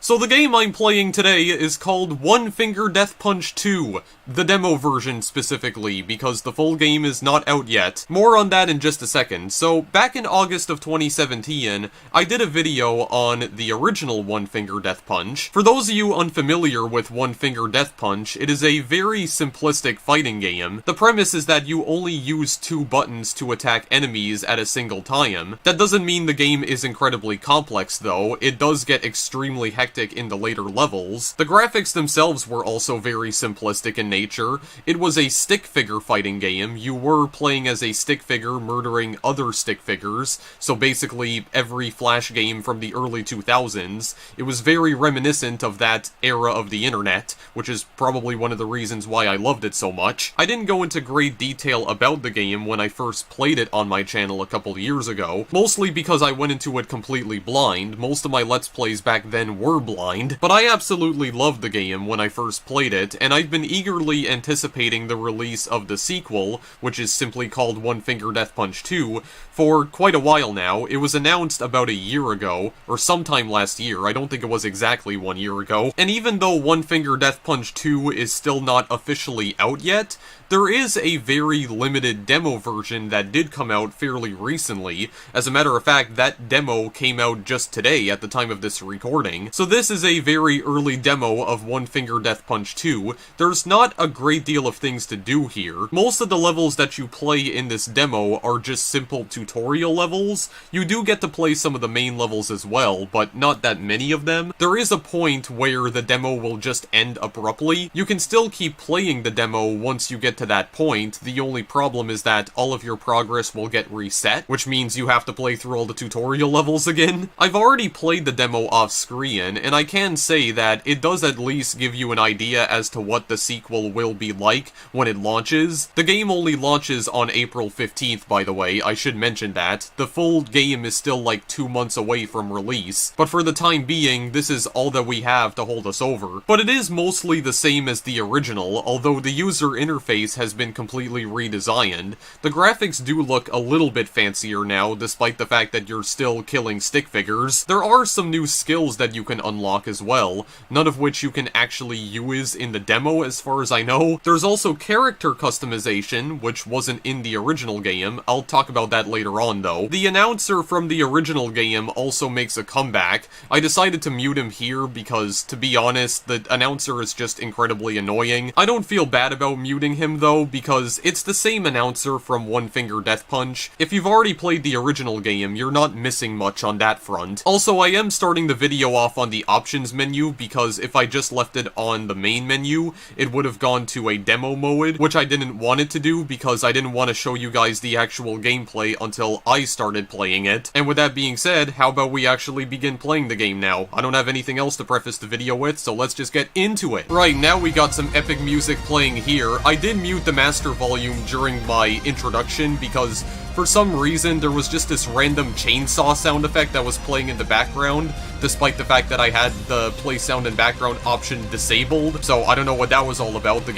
So the game I'm playing today is called One Finger Death Punch 2, the demo version specifically, because the full game is not out yet. More on that in just a second. So, back in August of 2017, I did a video on the original One Finger Death Punch. For those of you unfamiliar with One Finger Death Punch, it is a very simplistic fighting game. The premise is that you only use two buttons to attack enemies at a single time. That doesn't mean the game is incredibly complex though, it does get extremely hectic in the later levels. The graphics themselves were also very simplistic in nature. It was a stick figure fighting game. You were playing as a stick figure murdering other stick figures, so basically every Flash game from the early 2000s. It was very reminiscent of that era of the internet, which is probably one of the reasons why I loved it so much. I didn't go into great detail about the game when I first played it on my channel a couple years ago, mostly because I went into it completely blind. Most of my Let's Plays back then were blind, but I absolutely loved the game when I first played it, and I've been eagerly anticipating the release of the sequel, which is simply called One Finger Death Punch 2, for quite a while now. It was announced about a year ago, or sometime last year. I don't think it was exactly 1 year ago, and even though One Finger Death Punch 2 is still not officially out yet, there is a very limited demo version that did come out fairly recently. As a matter of fact, that demo came out just today at the time of this recording. So this is a very early demo of One Finger Death Punch 2. There's not a great deal of things to do here. Most of the levels that you play in this demo are just simple tutorial levels. You do get to play some of the main levels as well, but not that many of them. There is a point where the demo will just end abruptly. You can still keep playing the demo once you get to that point. The only problem is that all of your progress will get reset, which means you have to play through all the tutorial levels again. I've already played the demo off screen, and I can say that it does at least give you an idea as to what the sequel will be like when it launches. The game only launches on April 15th, by the way, I should mention that. The full game is still like 2 months away from release, but for the time being, this is all that we have to hold us over. But it is mostly the same as the original, although the user interface has been completely redesigned. The graphics do look a little bit fancier now, despite the fact that you're still killing stick figures. There are some new skills that you can unlock as well, none of which you can actually use in the demo as far as I know. There's also character customization, which wasn't in the original game. I'll talk about that later on though. The announcer from the original game also makes a comeback. I decided to mute him here because, to be honest, the announcer is just incredibly annoying. I don't feel bad about muting him though, because it's the same announcer from One Finger Death Punch. If you've already played the original game, you're not missing much on that front. Also, I am starting the video off on the options menu, because if I just left it on the main menu, it would have gone to a demo mode, which I didn't want it to do, because I didn't want to show you guys the actual gameplay until I started playing it. And with that being said, how about we actually begin playing the game now? I don't have anything else to preface the video with, so let's just get into it. Right, now we got some epic music playing here. I did mute the master volume during my introduction because for some reason there was just this random chainsaw sound effect that was playing in the background, despite the fact that I had the play sound and background option disabled. So I don't know what that was all about. The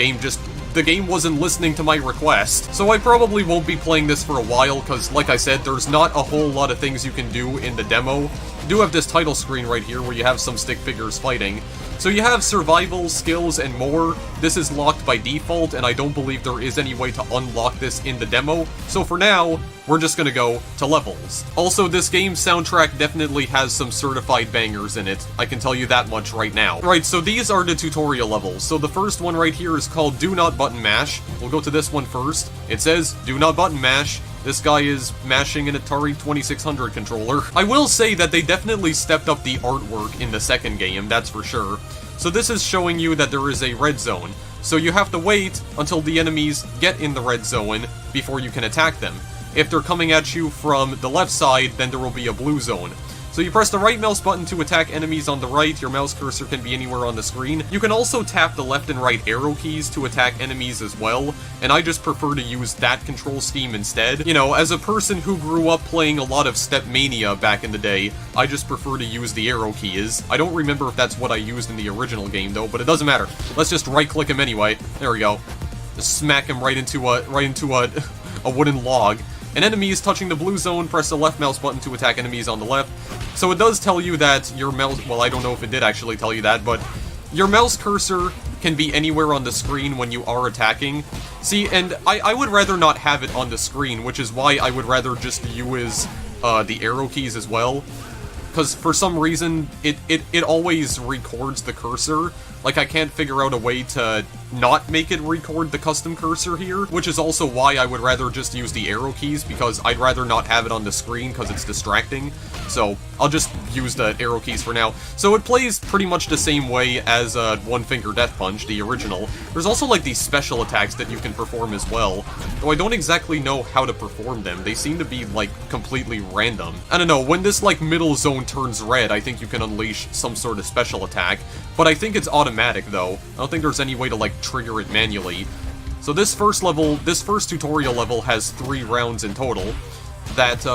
game wasn't listening to my request. So I probably won't be playing this for a while because, like I said, there's not a whole lot of things you can do in the demo. You do have this title screen right here where you have some stick figures fighting. So you have survival, skills, and more. This is locked by default, and I don't believe there is any way to unlock this in the demo. So for now, we're just gonna go to levels. Also, this game's soundtrack definitely has some certified bangers in it. I can tell you that much right now. Right, so these are the tutorial levels. So the first one right here is called Do Not Button Mash. We'll go to this one first. It says, Do Not Button Mash. This guy is mashing an Atari 2600 controller. I will say that they definitely stepped up the artwork in the second game, that's for sure. So this is showing you that there is a red zone. So you have to wait until the enemies get in the red zone before you can attack them. If they're coming at you from the left side, then there will be a blue zone. So you press the right mouse button to attack enemies on the right, your mouse cursor can be anywhere on the screen. You can also tap the left and right arrow keys to attack enemies as well, and I just prefer to use that control scheme instead. You know, as a person who grew up playing a lot of Stepmania back in the day, I just prefer to use the arrow keys. I don't remember if that's what I used in the original game though, but it doesn't matter. Let's just right click him anyway. There we go. Just smack him right into a wooden log. An enemy is touching the blue zone, press the left mouse button to attack enemies on the left. So it does tell you that your mouse, well, I don't know if it did actually tell you that, but your mouse cursor can be anywhere on the screen when you are attacking. See, and I would rather not have it on the screen, which is why I would rather just use the arrow keys as well. Because for some reason, it always records the cursor. Like, I can't figure out a way to not make it record the custom cursor here, which is also why I would rather just use the arrow keys, because I'd rather not have it on the screen because it's distracting. So, I'll just use the arrow keys for now. So it plays pretty much the same way as One Finger Death Punch, the original. There's also like these special attacks that you can perform as well, though I don't exactly know how to perform them. They seem to be like completely random. I don't know, when this like middle zone turns red, I think you can unleash some sort of special attack, but I think it's automatic though. I don't think there's any way to like trigger it manually. So this first tutorial level has 3 rounds in total that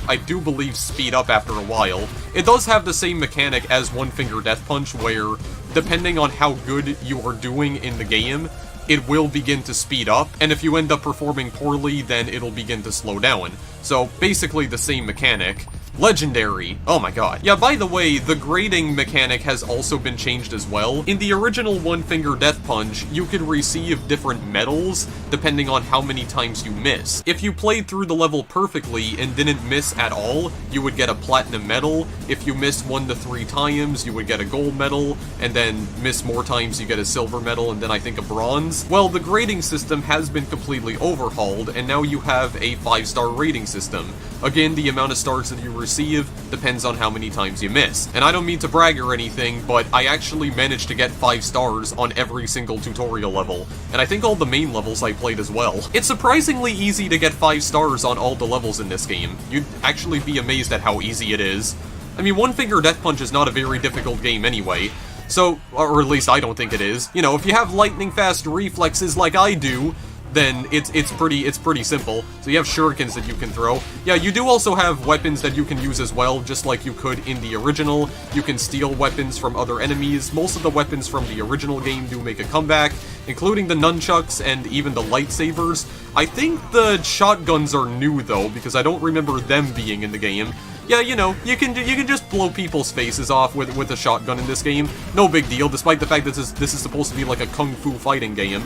I do believe speed up after a while. It does have the same mechanic as One Finger Death Punch, where depending on how good you are doing in the game, it will begin to speed up, and if you end up performing poorly, then it'll begin to slow down. So basically the same mechanic. Legendary. Oh my god. Yeah, by the way, the grading mechanic has also been changed as well. In the original One Finger Death Punch, you could receive different medals depending on how many times you miss. If you played through the level perfectly and didn't miss at all, you would get a platinum medal. If you missed 1 to 3 times, you would get a gold medal, and then miss more times, you get a silver medal, and then I think a bronze. Well, the grading system has been completely overhauled, and now you have a 5-star rating system. Again, the amount of stars that you receive depends on how many times you miss. And I don't mean to brag or anything, but I actually managed to get 5 stars on every single tutorial level, and I think all the main levels I played as well. It's surprisingly easy to get 5 stars on all the levels in this game. You'd actually be amazed at how easy it is. I mean, One Finger Death Punch is not a very difficult game anyway, so, or at least I don't think it is. You know, if you have lightning fast reflexes like I do, then it's pretty simple. So you have shurikens that you can throw. Yeah, you do also have weapons that you can use as well, just like you could in the original. You can steal weapons from other enemies. Most of the weapons from the original game do make a comeback, including the nunchucks and even the lightsabers. I think the shotguns are new though, because I don't remember them being in the game. Yeah, you know, you can just blow people's faces off with a shotgun in this game. No big deal, despite the fact that this is supposed to be like a kung fu fighting game.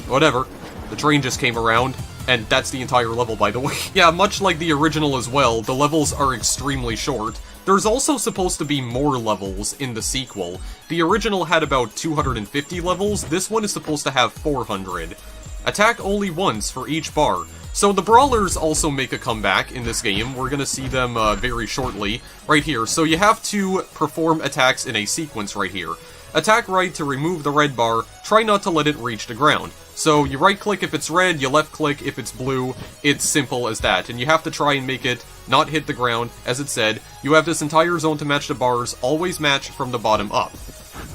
Whatever. The train just came around, and that's the entire level, by the way. Yeah, much like the original as well, the levels are extremely short. There's also supposed to be more levels in the sequel. The original had about 250 levels, this one is supposed to have 400. Attack only once for each bar. So the brawlers also make a comeback in this game. We're gonna see them very shortly, right here. So you have to perform attacks in a sequence right here. Attack right to remove the red bar, try not to let it reach the ground. So you right click if it's red, you left click if it's blue, it's simple as that. And you have to try and make it not hit the ground, as it said. You have this entire zone to match the bars, always match from the bottom up.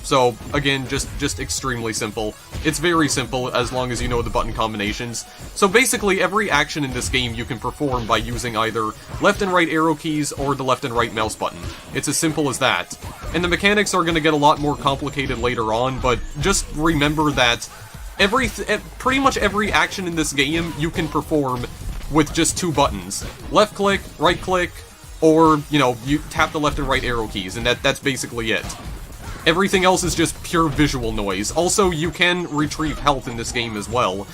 So, again, just extremely simple. It's very simple as long as you know the button combinations. So basically, every action in this game you can perform by using either left and right arrow keys or the left and right mouse button. It's as simple as that. And the mechanics are going to get a lot more complicated later on, but just remember that pretty much every action in this game you can perform with just 2 buttons. Left click, right click, or, you know, you tap the left and right arrow keys, and that's basically it. Everything else is just pure visual noise. Also, you can retrieve health in this game as well.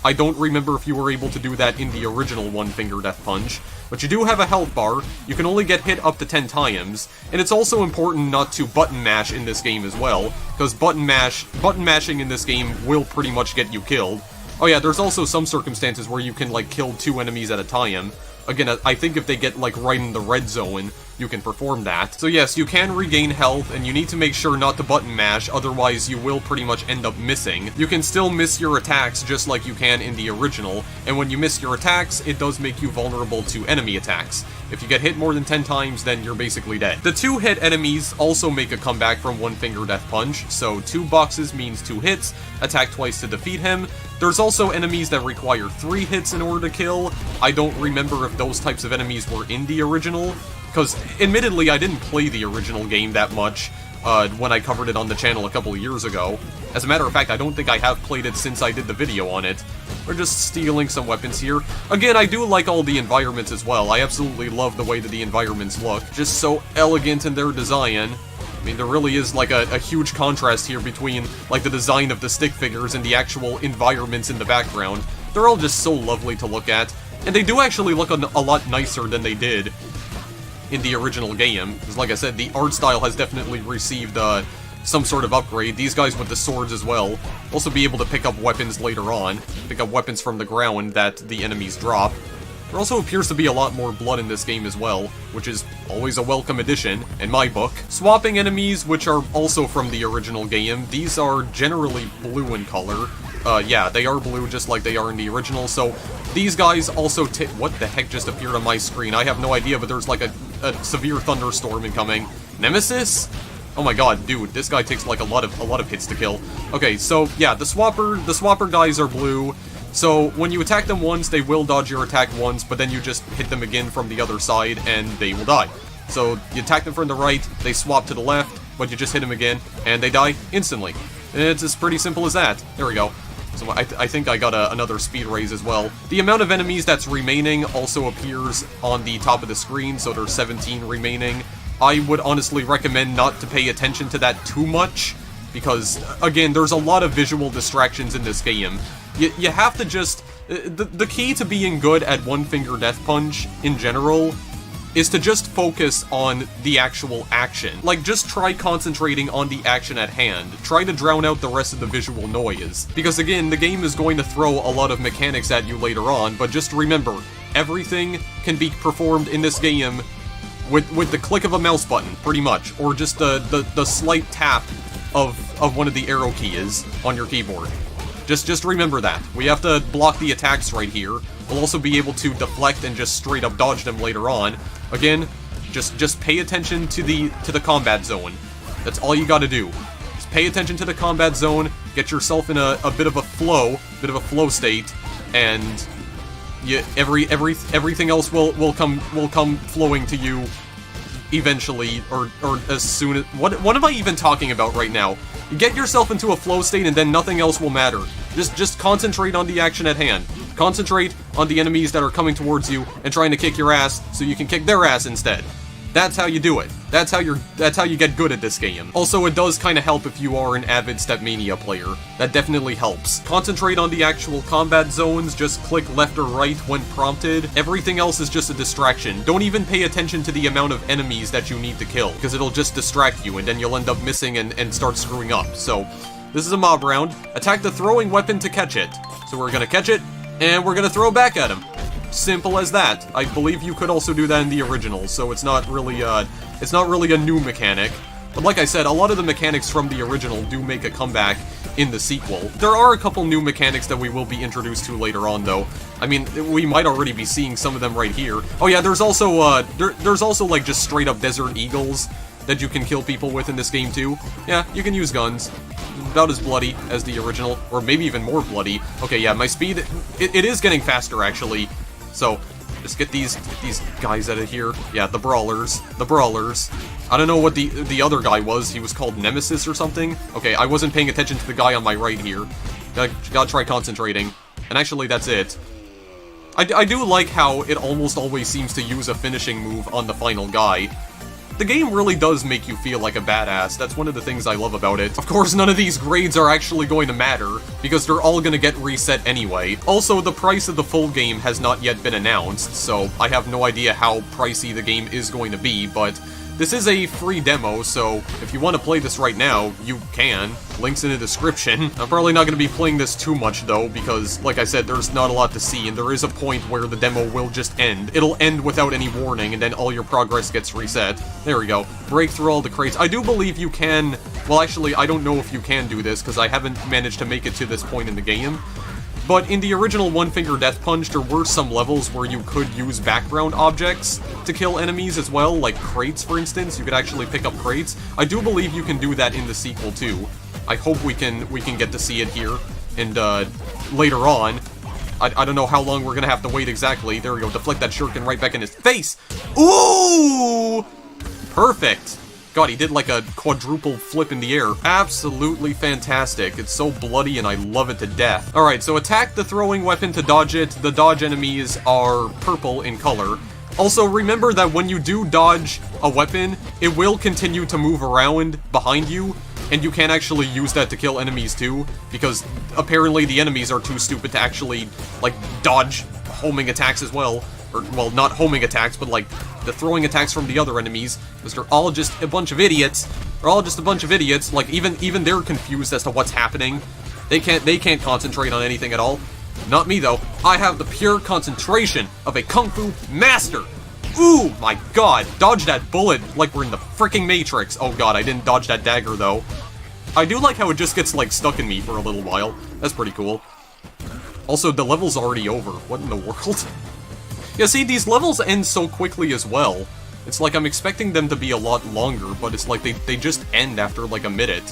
I don't remember if you were able to do that in the original One Finger Death Punch, but you do have a health bar, you can only get hit up to 10 times, and it's also important not to button mash in this game as well, because button mashing in this game will pretty much get you killed. Oh yeah, there's also some circumstances where you can, like, kill 2 enemies at a time. Again, I think if they get, like, right in the red zone, you can perform that. So yes, you can regain health, and you need to make sure not to button mash, otherwise you will pretty much end up missing. You can still miss your attacks just like you can in the original, and when you miss your attacks, it does make you vulnerable to enemy attacks. If you get hit more than 10 times, then you're basically dead. The 2-hit enemies also make a comeback from One Finger Death Punch, so 2 boxes means 2 hits, attack twice to defeat him. There's also enemies that require 3 hits in order to kill. I don't remember if those types of enemies were in the original, because admittedly I didn't play the original game that much, when I covered it on the channel a couple of years ago. As a matter of fact, I don't think I have played it since I did the video on it. We're just stealing some weapons here. Again, I do like all the environments as well. I absolutely love the way that the environments look. Just so elegant in their design. I mean, there really is like a huge contrast here between like the design of the stick figures and the actual environments in the background. They're all just so lovely to look at. And they do actually look a lot nicer than they did in the original game. Because like I said, the art style has definitely received some sort of upgrade. These guys with the swords as well. Also be able to pick up weapons later on. Pick up weapons from the ground that the enemies drop. There also appears to be a lot more blood in this game as well, which is always a welcome addition, in my book. Swapping enemies, which are also from the original game, these are generally blue in color. Yeah, they are blue just like they are in the original, so these guys also what the heck just appeared on my screen? I have no idea, but there's like a severe thunderstorm incoming. Nemesis? Oh my god, dude, this guy takes like a lot of hits to kill. Okay, so yeah, the swapper guys are blue. So when you attack them once, they will dodge your attack once, but then you just hit them again from the other side and they will die. So you attack them from the right, they swap to the left, but you just hit them again and they die instantly. It's as pretty simple as that. There we go. So I think I got another speed raise as well. The amount of enemies that's remaining also appears on the top of the screen, so there's 17 remaining. I would honestly recommend not to pay attention to that too much, because, again, there's a lot of visual distractions in this game. You have to just... The key to being good at one-finger death punch, in general, is to just focus on the actual action. Like, just try concentrating on the action at hand. Try to drown out the rest of the visual noise. Because again, the game is going to throw a lot of mechanics at you later on, but just remember, everything can be performed in this game with the click of a mouse button, pretty much. Or just the slight tap of one of the arrow keys on your keyboard. Just remember that. We have to block the attacks right here. We'll also be able to deflect and just straight up dodge them later on. Again, just pay attention to the combat zone. That's all you gotta do. Just pay attention to the combat zone, get yourself in a bit of a flow state, and everything else will come flowing to you eventually, or as soon as... What am I even talking about right now? You get yourself into a flow state and then nothing else will matter. Just concentrate on the action at hand. Concentrate on the enemies that are coming towards you and trying to kick your ass so you can kick their ass instead. That's how you do it. That's how you get good at this game. Also, it does kind of help if you are an avid Stepmania player. That definitely helps. Concentrate on the actual combat zones, just click left or right when prompted. Everything else is just a distraction. Don't even pay attention to the amount of enemies that you need to kill, because it'll just distract you and then you'll end up missing and start screwing up. So, this is a mob round. Attack the throwing weapon to catch it. So we're gonna catch it, and we're gonna throw back at him. Simple as that. I believe you could also do that in the original, so it's not really a new mechanic. But like I said, a lot of the mechanics from the original do make a comeback in the sequel. There are a couple new mechanics that we will be introduced to later on, though. I mean, we might already be seeing some of them right here. Oh yeah, there's also there's also like just straight up desert eagles that you can kill people with in this game too. Yeah, you can use guns. About as bloody as the original, or maybe even more bloody. Okay, yeah, my speed, it is getting faster actually. So, just get these guys out of here. Yeah, the brawlers. I don't know what the other guy was. He was called Nemesis or something. Okay, I wasn't paying attention to the guy on my right here. Gotta try concentrating. And actually, that's it. I do like how it almost always seems to use a finishing move on the final guy. The game really does make you feel like a badass. That's one of the things I love about it. Of course, none of these grades are actually going to matter, because they're all going to get reset anyway. Also, the price of the full game has not yet been announced, so I have no idea how pricey the game is going to be, but this is a free demo, so if you want to play this right now, you can. Link's in the description. I'm probably not going to be playing this too much, though, because, like I said, there's not a lot to see, and there is a point where the demo will just end. It'll end without any warning, and then all your progress gets reset. There we go. Break through all the crates. I do believe you can... Well, actually, I don't know if you can do this, because I haven't managed to make it to this point in the game. But in the original one-finger death punch, there were some levels where you could use background objects to kill enemies as well, like crates, for instance. You could actually pick up crates. I do believe you can do that in the sequel, too. I hope we can get to see it here, and later on. I don't know how long we're gonna have to wait exactly. There we go, deflect that shuriken right back in his face! Ooh! Perfect! God, he did like a quadruple flip in the air. Absolutely fantastic. It's so bloody and I love it to death. Alright, so attack the throwing weapon to dodge it. The dodge enemies are purple in color. Also, remember that when you do dodge a weapon, it will continue to move around behind you, and you can actually use that to kill enemies too, because apparently the enemies are too stupid to actually, like, dodge homing attacks as well. Or, well, not homing attacks, but, like, the throwing attacks from the other enemies, because they're all just a bunch of idiots. They're all just a bunch of idiots. Like, even they're confused as to what's happening. They can't concentrate on anything at all. Not me, though. I have the pure concentration of a Kung Fu master. Ooh, my god. Dodge that bullet like we're in the freaking Matrix. Oh god, I didn't dodge that dagger, though. I do like how it just gets, like, stuck in me for a little while. That's pretty cool. Also, the level's already over. What in the world? Yeah, see, these levels end so quickly as well. It's like I'm expecting them to be a lot longer, but it's like they just end after, like, a minute.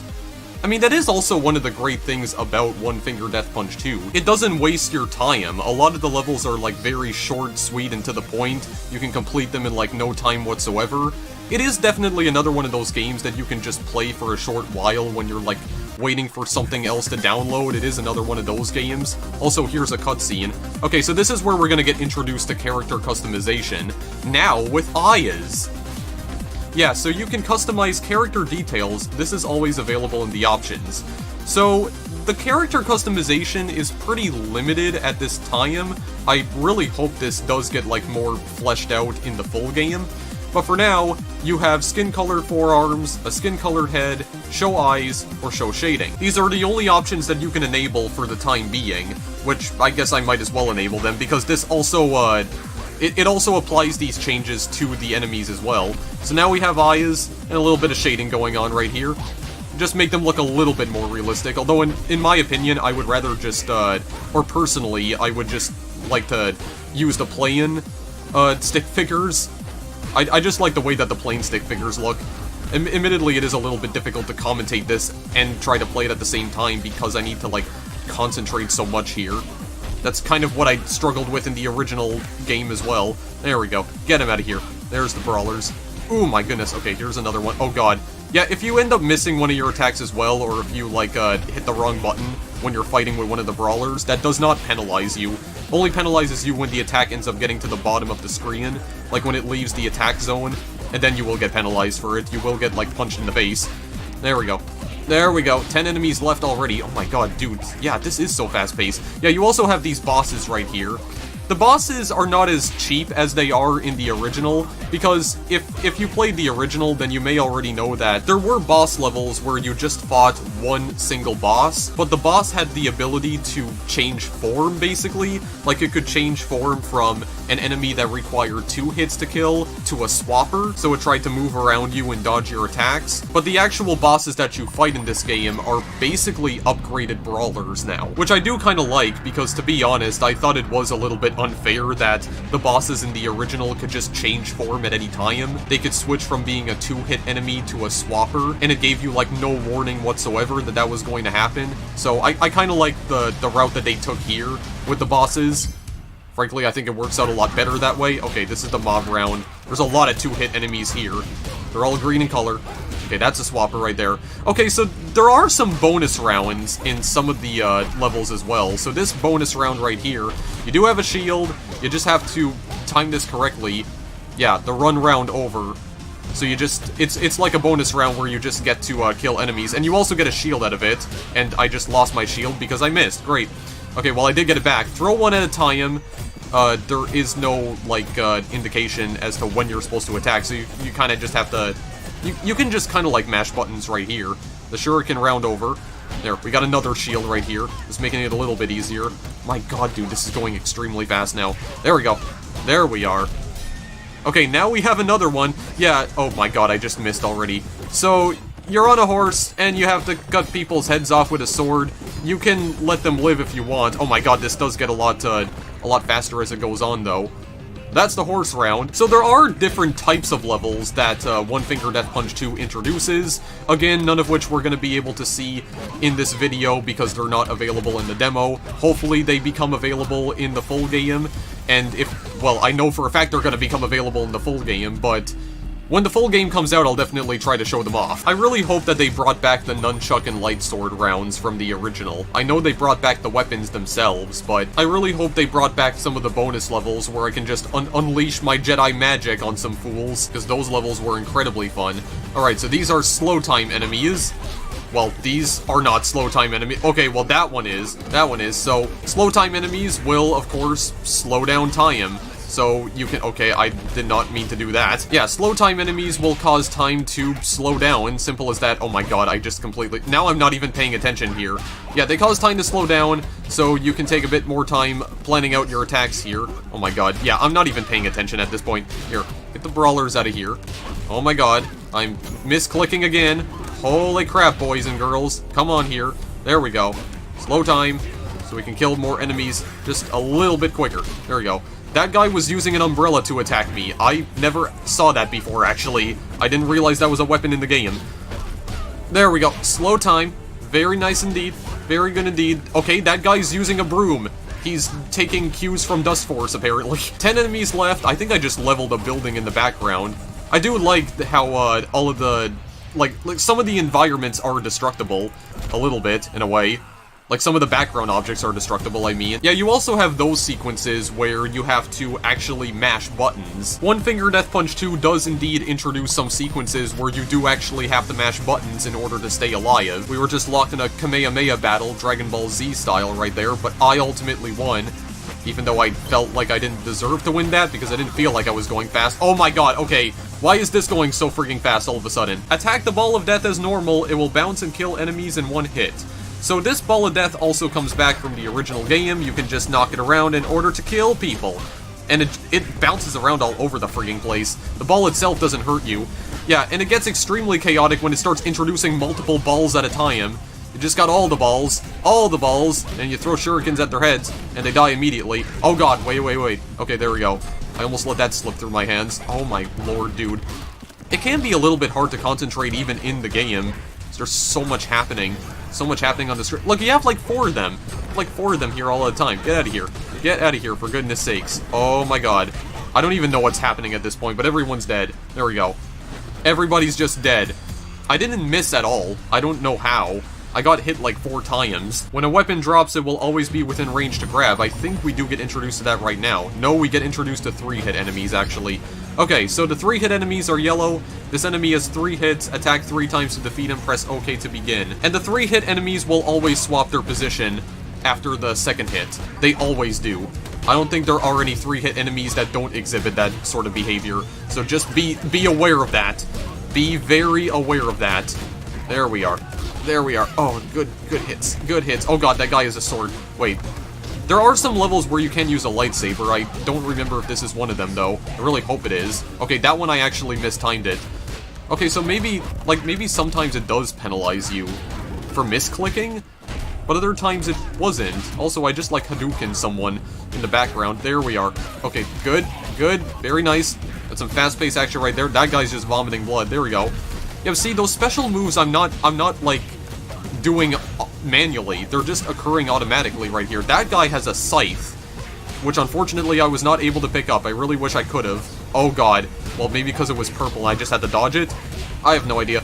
I mean, that is also one of the great things about One Finger Death Punch 2. It doesn't waste your time. A lot of the levels are, like, very short, sweet, and to the point. You can complete them in, like, no time whatsoever. It is definitely another one of those games that you can just play for a short while when you're, like, waiting for something else to download. It is another one of those games. Also, here's a cutscene. Okay, so this is where we're gonna get introduced to character customization. Now, with Ayas. Yeah, so you can customize character details. This is always available in the options. So, the character customization is pretty limited at this time. I really hope this does get, like, more fleshed out in the full game. But for now, you have skin-colored forearms, a skin-colored head, show eyes, or show shading. These are the only options that you can enable for the time being, which I guess I might as well enable them, because this also, it also applies these changes to the enemies as well. So now we have eyes and a little bit of shading going on right here. Just make them look a little bit more realistic, although in my opinion, I would rather just, or personally, I would just like to use the plain, stick figures. I just like the way that the plain stick figures look. Admittedly, it is a little bit difficult to commentate this and try to play it at the same time because I need to, like, concentrate so much here. That's kind of what I struggled with in the original game as well. There we go. Get him out of here. There's the brawlers. Ooh, my goodness. Okay, here's another one. Oh, god. Yeah, if you end up missing one of your attacks as well, or if you, like, hit the wrong button when you're fighting with one of the brawlers, that does not penalize you. Only penalizes you when the attack ends up getting to the bottom of the screen, like when it leaves the attack zone, and then you will get penalized for it. You will get, like, punched in the face. There we go. There we go. 10 enemies left already. Oh my god, dude. Yeah, this is so fast-paced. Yeah, you also have these bosses right here. The bosses are not as cheap as they are in the original, because if you played the original, then you may already know that there were boss levels where you just fought one single boss, but the boss had the ability to change form, basically. Like, it could change form from an enemy that required 2 hits to kill to a swapper, so it tried to move around you and dodge your attacks. But the actual bosses that you fight in this game are basically upgraded brawlers now, which I do kind of like, because to be honest, I thought it was a little bit unfair that the bosses in the original could just change form at any time. They could switch from being a 2-hit enemy to a swapper, and it gave you, like, no warning whatsoever that that was going to happen. So I kind of like the route that they took here with the bosses. Frankly, I think it works out a lot better that way. Okay, this is the mob round. There's a lot of 2-hit enemies here. They're all green in color. Okay, that's a swapper right there. Okay, so there are some bonus rounds in some of the levels as well. So this bonus round right here, you do have a shield. You just have to time this correctly. Yeah, the run round over. So you just, it's like a bonus round where you just get to kill enemies. And you also get a shield out of it. And I just lost my shield because I missed. Great. Okay, well, I did get it back. Throw one at a time. There is no, like, indication as to when you're supposed to attack. So you kind of just have to... You can just kind of, like, mash buttons right here. The shuriken round over. There, we got another shield right here. It's making it a little bit easier. My god, dude, this is going extremely fast now. There we go. There we are. Okay, now we have another one. Yeah, oh my god, I just missed already. So, you're on a horse, and you have to cut people's heads off with a sword. You can let them live if you want. Oh my god, this does get a lot faster as it goes on, though. That's the horse round. So there are different types of levels that One Finger Death Punch 2 introduces. Again, none of which we're going to be able to see in this video because they're not available in the demo. Hopefully they become available in the full game. And if, well, I know for a fact they're going to become available in the full game, but When the full game comes out, I'll definitely try to show them off. I really hope that they brought back the nunchuck and light sword rounds from the original. I know they brought back the weapons themselves, but I really hope they brought back some of the bonus levels where I can just unleash my Jedi magic on some fools, because those levels were incredibly fun. Alright, so these are slow time enemies. Well, these are not slow time enemies. Okay, well that one is. That one is. So, slow time enemies will, of course, slow down time. So, you can- okay, I did not mean to do that. Yeah, slow time enemies will cause time to slow down. Simple as that. Oh my god, I just completely- now I'm not even paying attention here. Yeah, they cause time to slow down, so you can take a bit more time planning out your attacks here. Oh my god, yeah, I'm not even paying attention at this point. Here, get the brawlers out of here. Oh my god, I'm misclicking again. Holy crap, boys and girls. Come on here. There we go. Slow time, so we can kill more enemies just a little bit quicker. There we go. That guy was using an umbrella to attack me. I never saw that before, actually. I didn't realize that was a weapon in the game. There we go. Slow time. Very nice indeed. Very good indeed. Okay, that guy's using a broom. He's taking cues from Dust Force, apparently. 10 enemies left. I think I just leveled a building in the background. I do like how, all of the... Like, some of the environments are destructible. A little bit, in a way. Like, some of the background objects are destructible, I mean. Yeah, you also have those sequences where you have to actually mash buttons. One Finger Death Punch 2 does indeed introduce some sequences where you do actually have to mash buttons in order to stay alive. We were just locked in a Kamehameha battle, Dragon Ball Z style right there, but I ultimately won. Even though I felt like I didn't deserve to win that, because I didn't feel like I was going fast. Oh my god, okay. Why is this going so freaking fast all of a sudden? Attack the Ball of Death as normal, it will bounce and kill enemies in one hit. So this Ball of Death also comes back from the original game. You can just knock it around in order to kill people. And it bounces around all over the frigging place. The ball itself doesn't hurt you. Yeah, and it gets extremely chaotic when it starts introducing multiple balls at a time. You just got all the balls, and you throw shurikens at their heads, and they die immediately. Oh god, wait. Okay, there we go. I almost let that slip through my hands. Oh my lord, dude. It can be a little bit hard to concentrate even in the game. There's so much happening. So much happening on the screen. Look, you have like 4 of them. Like 4 of them here all the time. Get out of here. Get out of here, for goodness sakes. Oh my god. I don't even know what's happening at this point, but everyone's dead. There we go. Everybody's just dead. I didn't miss at all. I don't know how. I got hit like 4 times. When a weapon drops, it will always be within range to grab. I think we do get introduced to that right now. No, we get introduced to 3-hit enemies, actually. Okay, so the 3-hit enemies are yellow. This enemy has 3 hits, attack 3 times to defeat him, press OK to begin. And the 3-hit enemies will always swap their position after the 2nd hit. They always do. I don't think there are any 3-hit enemies that don't exhibit that sort of behavior. So just be aware of that. Be very aware of that. There we are. There we are. Oh, good hits. Good hits. Oh god, that guy has a sword. Wait. There are some levels where you can use a lightsaber. I don't remember if this is one of them, though. I really hope it is. Okay, that one I actually mistimed it. Okay, so maybe sometimes it does penalize you for misclicking, but other times it wasn't. Also, I just like Hadouken someone in the background. There we are. Okay, good. Very nice. That's some fast-paced action right there. That guy's just vomiting blood. There we go. Yeah, see, those special moves I'm not, like, doing manually. They're just occurring automatically right here. That guy has a scythe, which unfortunately I was not able to pick up. I really wish I could have. Oh god. Well, maybe because it was purple and I just had to dodge it? I have no idea.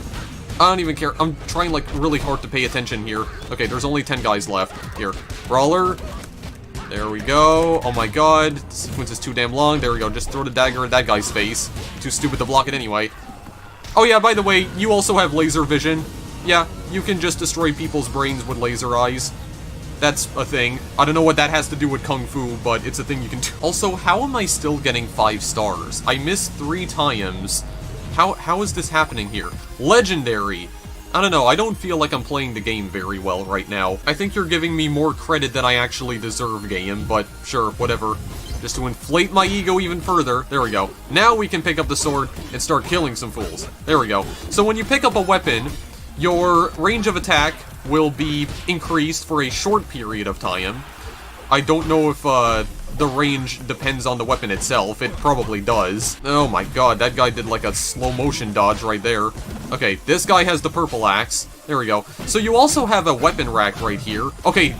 I don't even care. I'm trying, like, really hard to pay attention here. Okay, there's only 10 guys left. Here. Brawler. There we go. Oh my god. The sequence is too damn long. There we go. Just throw the dagger at that guy's face. Too stupid to block it anyway. Oh yeah, by the way, you also have laser vision. Yeah, you can just destroy people's brains with laser eyes. That's a thing. I don't know what that has to do with Kung Fu, but it's a thing you can do. Also, how am I still getting 5 stars? I missed 3 times. How is this happening here? Legendary! I don't know, I don't feel like I'm playing the game very well right now. I think you're giving me more credit than I actually deserve, game, but sure, whatever. Just to inflate my ego even further. There we go. Now we can pick up the sword and start killing some fools. There we go. So when you pick up a weapon, your range of attack will be increased for a short period of time. I don't know if the range depends on the weapon itself. It probably does. Oh my god, that guy did like a slow motion dodge right there. Okay, this guy has the purple axe. There we go. So you also have a weapon rack right here. Okay,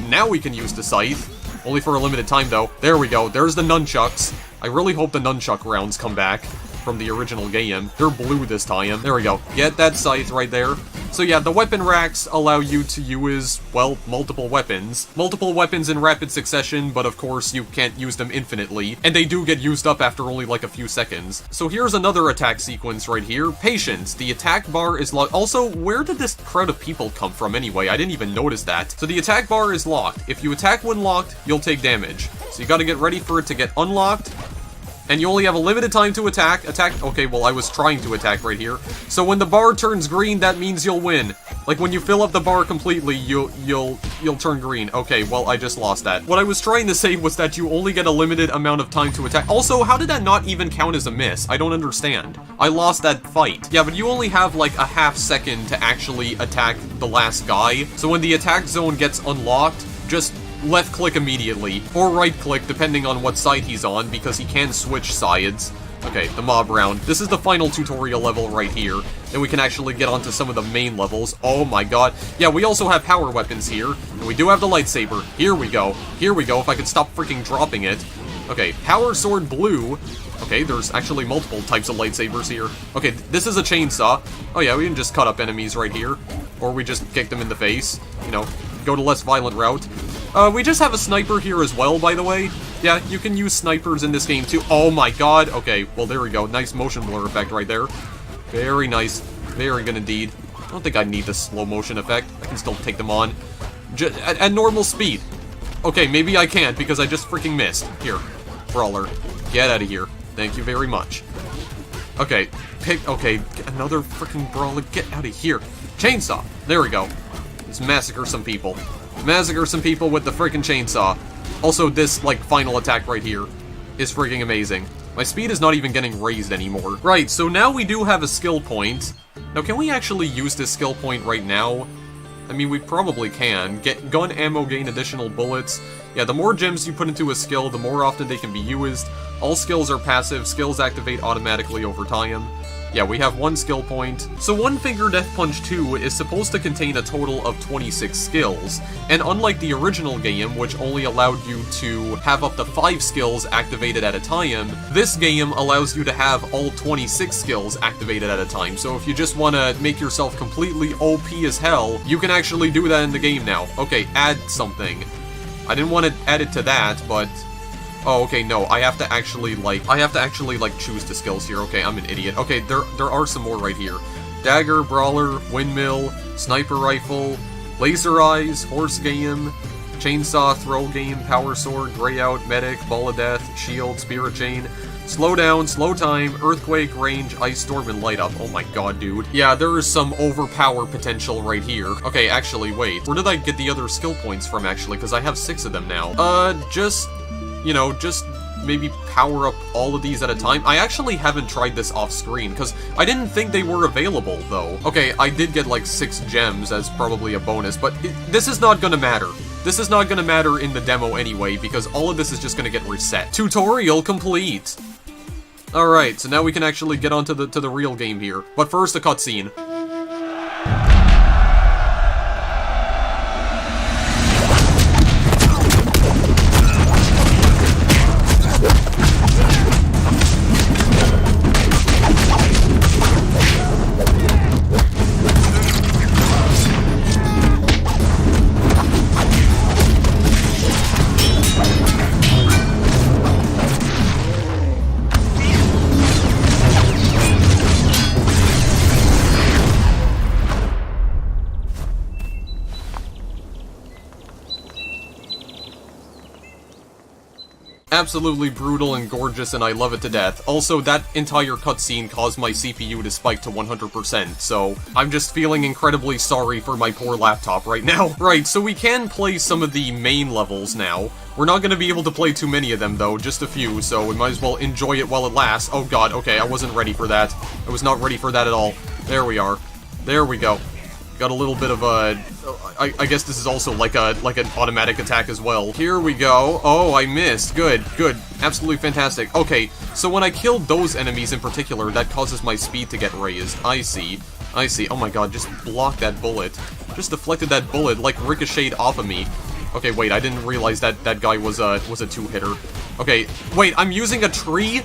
now we can use the scythe. Only for a limited time, though. There we go. There's the nunchucks. I really hope the nunchuck rounds come back. from the original game. They're blue this time. There we go. Get that scythe right there. So yeah, the weapon racks allow you to use, well, multiple weapons. Multiple weapons in rapid succession, but of course you can't use them infinitely, and they do get used up after only like a few seconds. So here's another attack sequence right here. Patience. The attack bar is locked. Also, where did this crowd of people come from anyway? I didn't even notice that. So the attack bar is locked. If you attack when locked, you'll take damage. So you gotta get ready for it to get unlocked. And you only have a limited time to attack. Okay, well, I was trying to attack right here. So when the bar turns green, that means you'll win. Like, when you fill up the bar completely, you'll turn green. Okay, well, I just lost that. What I was trying to say was that you only get a limited amount of time to attack. Also, how did that not even count as a miss? I don't understand. I lost that fight. Yeah, but you only have, like, a half second to actually attack the last guy. So when the attack zone gets unlocked, just left click immediately, or right click depending on what side he's on, because he can switch sides. Okay, the mob round. This is the final tutorial level right here. Then we can actually get onto some of the main levels. Oh my god. Yeah, we also have power weapons here, and we do have the lightsaber. Here we go. Here we go, if I could stop freaking dropping it. Okay, power sword blue. Okay, there's actually multiple types of lightsabers here. Okay, this is a chainsaw. Oh yeah, we can just cut up enemies right here. Or we just kick them in the face. You know, go to less violent route. We just have a sniper here as well, by the way. Yeah, you can use snipers in this game too. Oh my god. Okay, well there we go. Nice motion blur effect right there. Very nice. Very good indeed. I don't think I need the slow motion effect. I can still take them on. At normal speed. Okay, maybe I can't because I just freaking missed. Here, brawler. Get out of here. Thank you very much. Okay, okay, another freaking brawler. Get out of here. Chainsaw. There we go. Let's massacre some people. Massacre some people with the freaking chainsaw. Also, this, like, final attack right here is freaking amazing. My speed is not even getting raised anymore. Right, so now we do have a skill point. Now, can we actually use this skill point right now? I mean, we probably can. Get gun ammo, gain additional bullets. Yeah, the more gems you put into a skill, the more often they can be used. All skills are passive. Skills activate automatically over time. Yeah, we have one skill point. So One Finger Death Punch 2 is supposed to contain a total of 26 skills, and unlike the original game, which only allowed you to have up to 5 skills activated at a time, this game allows you to have all 26 skills activated at a time. So if you just want to make yourself completely OP as hell, you can actually do that in the game now. Okay, add something. I didn't want to add it to that, but... Oh, okay, no, I have to actually, like, choose the skills here. Okay, I'm an idiot. Okay, there are some more right here. Dagger, brawler, windmill, sniper rifle, laser eyes, horse game, chainsaw, throw game, power sword, gray out, medic, ball of death, shield, spirit chain, slow down, slow time, earthquake, range, ice storm, and light up. Oh my god, dude. Yeah, there is some overpower potential right here. Okay, actually, wait. Where did I get the other skill points from, actually? Because I have 6 of them now. You know, just maybe power up all of these at a time. I actually haven't tried this off screen, because I didn't think they were available, though. Okay, I did get like 6 gems as probably a bonus, but this is not gonna matter. This is not gonna matter in the demo anyway, because all of this is just gonna get reset. Tutorial complete! Alright, so now we can actually get onto the real game here. But first, a cutscene. Absolutely brutal and gorgeous, and I love it to death. Also, that entire cutscene caused my CPU to spike to 100%, so I'm just feeling incredibly sorry for my poor laptop right now. Right, so we can play some of the main levels now. We're not going to be able to play too many of them, though, just a few, so we might as well enjoy it while it lasts. Oh god, okay, I wasn't ready for that. I was not ready for that at all. There we are. There we go. Got a little bit of a... I guess this is also like an automatic attack as well. Here we go. Oh, I missed. Good, good. Absolutely fantastic. Okay, so when I killed those enemies in particular, that causes my speed to get raised. I see. I see. Oh my god, just block that bullet. Just deflected that bullet, like ricocheted off of me. Okay, wait, I didn't realize that that guy was a two-hitter. Okay, wait, I'm using a tree?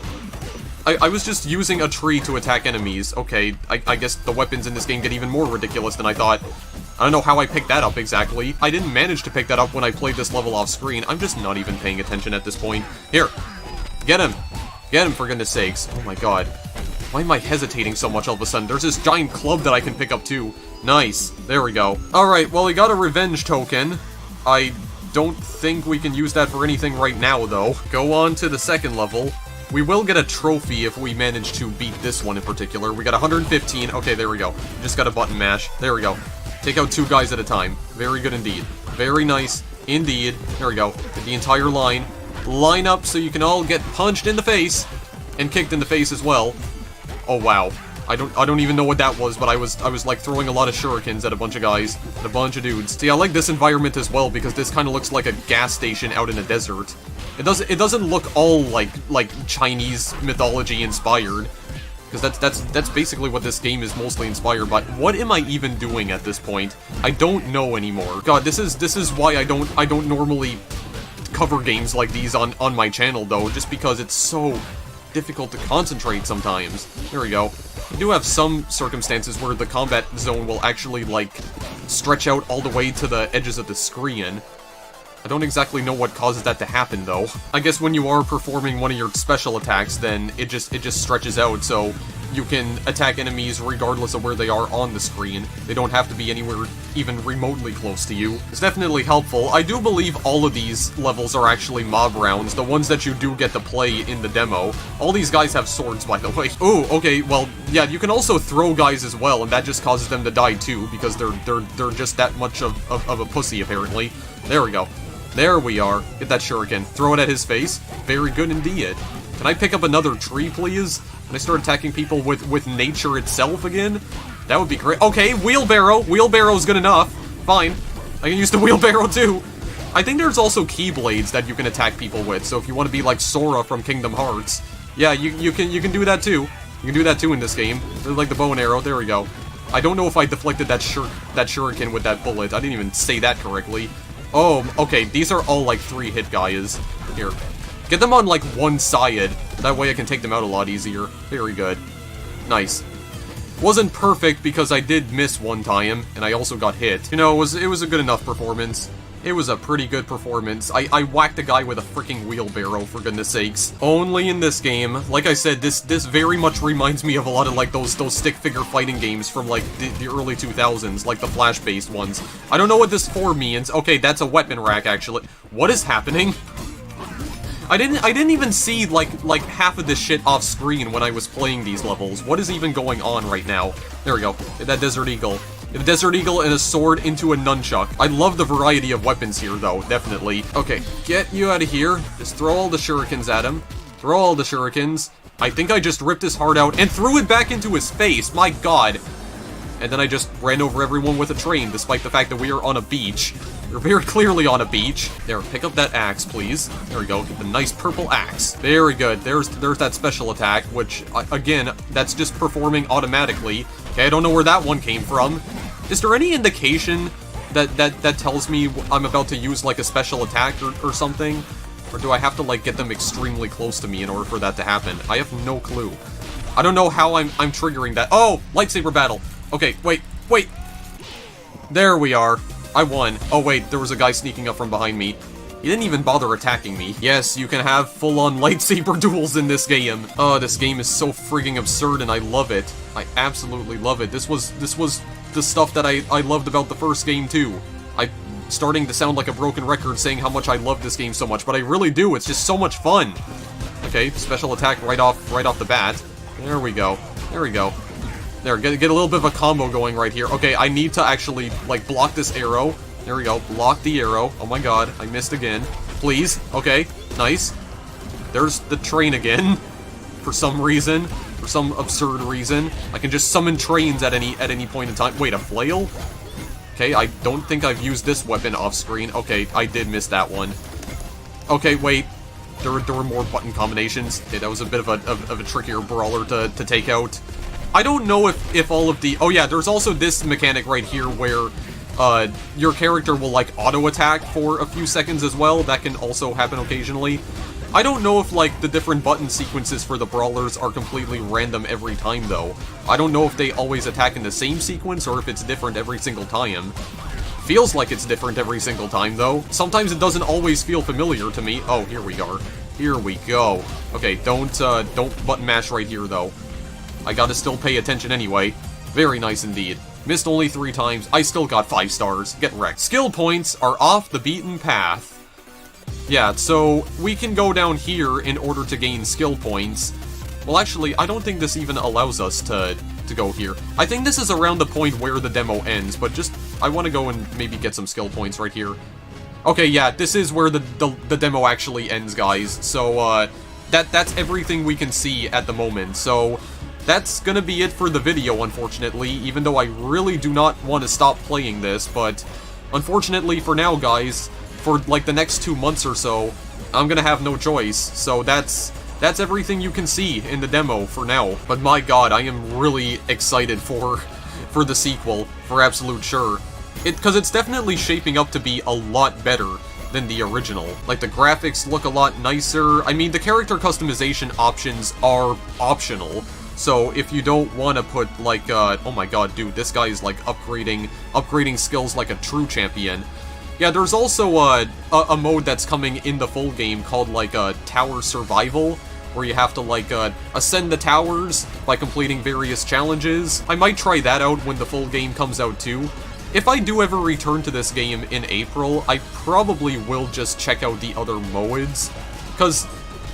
I was just using a tree to attack enemies. Okay, I guess the weapons in this game get even more ridiculous than I thought. I don't know how I picked that up exactly. I didn't manage to pick that up when I played this level off screen. I'm just not even paying attention at this point. Here, get him. Get him, for goodness sakes. Oh my god. Why am I hesitating so much all of a sudden? There's this giant club that I can pick up too. Nice. There we go. Alright, well, we got a revenge token. I don't think we can use that for anything right now, though. Go on to the second level. We will get a trophy if we manage to beat this one in particular. We got 115. Okay, there we go. Just got a button mash. There we go. Take out 2 guys at a time. Very good indeed. Very nice indeed. There we go. Get the entire line. Line up so you can all get punched in the face. And kicked in the face as well. Oh, wow. I don't even know what that was, but I was like throwing a lot of shurikens at a bunch of guys. At a bunch of dudes. See, I like this environment as well because this kind of looks like a gas station out in a desert. It doesn't look all like Chinese mythology inspired. Because that's basically what this game is mostly inspired by. What am I even doing at this point? I don't know anymore. God, this is why I don't normally cover games like these on my channel though, just because it's so difficult to concentrate sometimes. There we go. We do have some circumstances where the combat zone will actually like stretch out all the way to the edges of the screen. I don't exactly know what causes that to happen, though. I guess when you are performing one of your special attacks, then it just stretches out, so you can attack enemies regardless of where they are on the screen. They don't have to be anywhere even remotely close to you. It's definitely helpful. I do believe all of these levels are actually mob rounds, the ones that you do get to play in the demo. All these guys have swords, by the way. Ooh, okay, well, yeah, you can also throw guys as well, and that just causes them to die too, because they're just that much of a pussy, apparently. There we go. There we are. Get that shuriken. Throw it at his face. Very good indeed. Can I pick up another tree, please? Can I start attacking people with nature itself again? That would be great. Okay, wheelbarrow. Wheelbarrow's good enough. Fine. I can use the wheelbarrow too. I think there's also keyblades that you can attack people with, so if you want to be like Sora from Kingdom Hearts, yeah, you can do that too. You can do that too in this game. Like the bow and arrow. There we go. I don't know if I deflected that shuriken with that bullet. I didn't even say that correctly. Oh, okay, these are all, like, 3-hit guys. Here. Get them on, like, one side. That way I can take them out a lot easier. Very good. Nice. Wasn't perfect because I did miss one time, and I also got hit. You know, it was a good enough performance. It was a pretty good performance. I whacked a guy with a freaking wheelbarrow, for goodness sakes. Only in this game. Like I said, this very much reminds me of a lot of, like, those stick figure fighting games from, like, the early 2000s, like the Flash-based ones. I don't know what this 4 means. Okay, that's a weapon rack, actually. What is happening? I didn't even see, like half of this shit off screen when I was playing these levels. What is even going on right now? There we go. That Desert Eagle. A Desert Eagle and a sword into a nunchuck. I love the variety of weapons here, though, definitely. Okay, get you out of here. Just throw all the shurikens at him. Throw all the shurikens. I think I just ripped his heart out and threw it back into his face. My god. And then I just ran over everyone with a train, despite the fact that we are on a beach. We're very clearly on a beach. There, pick up that axe, please. There we go, get the nice purple axe. Very good, there's that special attack, which, again, that's just performing automatically. Okay, I don't know where that one came from. Is there any indication that tells me I'm about to use, like, a special attack or something? Or do I have to, like, get them extremely close to me in order for that to happen? I have no clue. I don't know how I'm triggering that. Oh, lightsaber battle. Okay, wait. There we are. I won. Oh wait, there was a guy sneaking up from behind me. He didn't even bother attacking me. Yes, you can have full-on lightsaber duels in this game. Oh, this game is so frigging absurd and I love it. I absolutely love it. This was the stuff that I loved about the first game too. I'm starting to sound like a broken record saying how much I love this game so much, but I really do. It's just so much fun. Okay, special attack right off the bat. There we go. There we go. There, get a little bit of a combo going right here. Okay, I need to actually, like, block this arrow. There we go. Block the arrow. Oh my god, I missed again. Please. Okay, nice. There's the train again. For some reason. For some absurd reason. I can just summon trains at any point in time. Wait, a flail? Okay, I don't think I've used this weapon off screen. Okay, I did miss that one. Okay, wait. There were more button combinations. Okay, that was a bit of a trickier brawler to take out. I don't know if all of the... Oh yeah, there's also this mechanic right here where your character will, like, auto-attack for a few seconds as well. That can also happen occasionally. I don't know if, like, the different button sequences for the brawlers are completely random every time, though. I don't know if they always attack in the same sequence or if it's different every single time. Feels like it's different every single time, though. Sometimes it doesn't always feel familiar to me. Oh, here we are. Here we go. Okay, don't button mash right here, though. I gotta still pay attention anyway. Very nice indeed. Missed only 3 times. I still got 5 stars. Get wrecked. Skill points are off the beaten path. Yeah, so we can go down here in order to gain skill points. Well, actually, I don't think this even allows us to go here. I think this is around the point where the demo ends, but just, I want to go and maybe get some skill points right here. Okay, yeah, this is where the demo actually ends, guys. So, that's everything we can see at the moment. So, that's gonna be it for the video, unfortunately, even though I really do not want to stop playing this, but unfortunately for now, guys, for like the next 2 months or so, I'm gonna have no choice. So that's everything you can see in the demo for now. But my god, I am really excited for the sequel, for absolute sure. Because it's definitely shaping up to be a lot better than the original. Like, the graphics look a lot nicer. I mean, the character customization options are optional. So if you don't want to put, like, oh my god, dude, this guy is, like, upgrading skills like a true champion. Yeah, there's also a mode that's coming in the full game called, like, Tower Survival, where you have to, like, ascend the towers by completing various challenges. I might try that out when the full game comes out, too. If I do ever return to this game in April, I probably will just check out the other modes, because...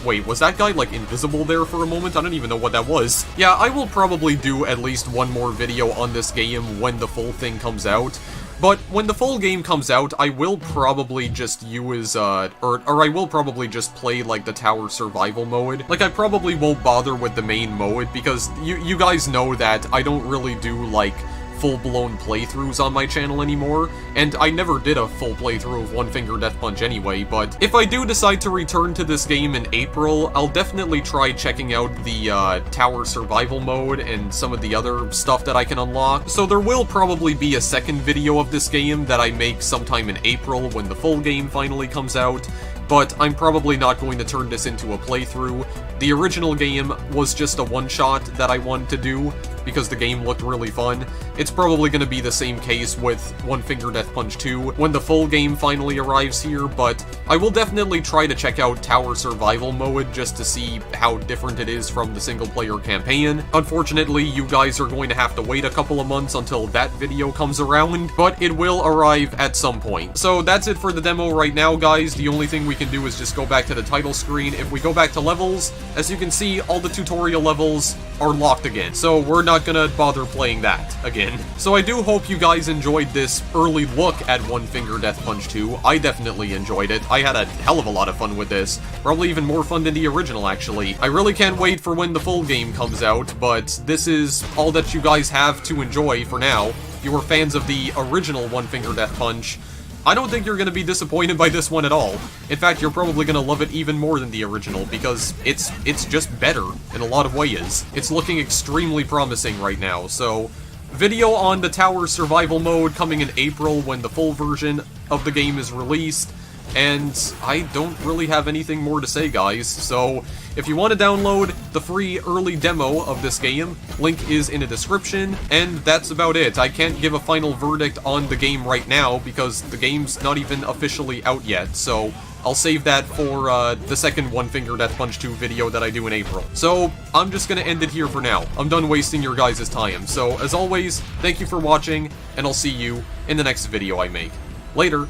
Wait, was that guy, like, invisible there for a moment? I don't even know what that was. Yeah, I will probably do at least one more video on this game when the full thing comes out. But when the full game comes out, I will probably just use, or I will probably just play, like, the Tower Survival mode. Like, I probably won't bother with the main mode, because you guys know that I don't really do, like, full-blown playthroughs on my channel anymore, and I never did a full playthrough of One Finger Death Punch anyway, but if I do decide to return to this game in April, I'll definitely try checking out the Tower Survival mode and some of the other stuff that I can unlock. So there will probably be a second video of this game that I make sometime in April when the full game finally comes out, but I'm probably not going to turn this into a playthrough. The original game was just a one-shot that I wanted to do, because the game looked really fun. It's probably going to be the same case with One Finger Death Punch 2 when the full game finally arrives here, but I will definitely try to check out Tower Survival mode just to see how different it is from the single-player campaign. Unfortunately, you guys are going to have to wait a couple of months until that video comes around, but it will arrive at some point. So that's it for the demo right now, guys. The only thing we can do is just go back to the title screen. If we go back to levels, as you can see, all the tutorial levels are locked again, so we're not gonna bother playing that again. So I do hope you guys enjoyed this early look at One Finger Death Punch 2. I definitely enjoyed it. I had a hell of a lot of fun with this. Probably even more fun than the original, actually. I really can't wait for when the full game comes out, but this is all that you guys have to enjoy for now. If you were fans of the original One Finger Death Punch, I don't think you're going to be disappointed by this one at all. In fact, you're probably going to love it even more than the original, because it's just better in a lot of ways. It's looking extremely promising right now, so... Video on the Tower Survival mode coming in April when the full version of the game is released, and I don't really have anything more to say, guys, so if you want to download the free early demo of this game, link is in the description, and that's about it. I can't give a final verdict on the game right now because the game's not even officially out yet, so I'll save that for the second One Finger Death Punch 2 video that I do in April. So, I'm just gonna end it here for now. I'm done wasting your guys' time. So, as always, thank you for watching, and I'll see you in the next video I make. Later!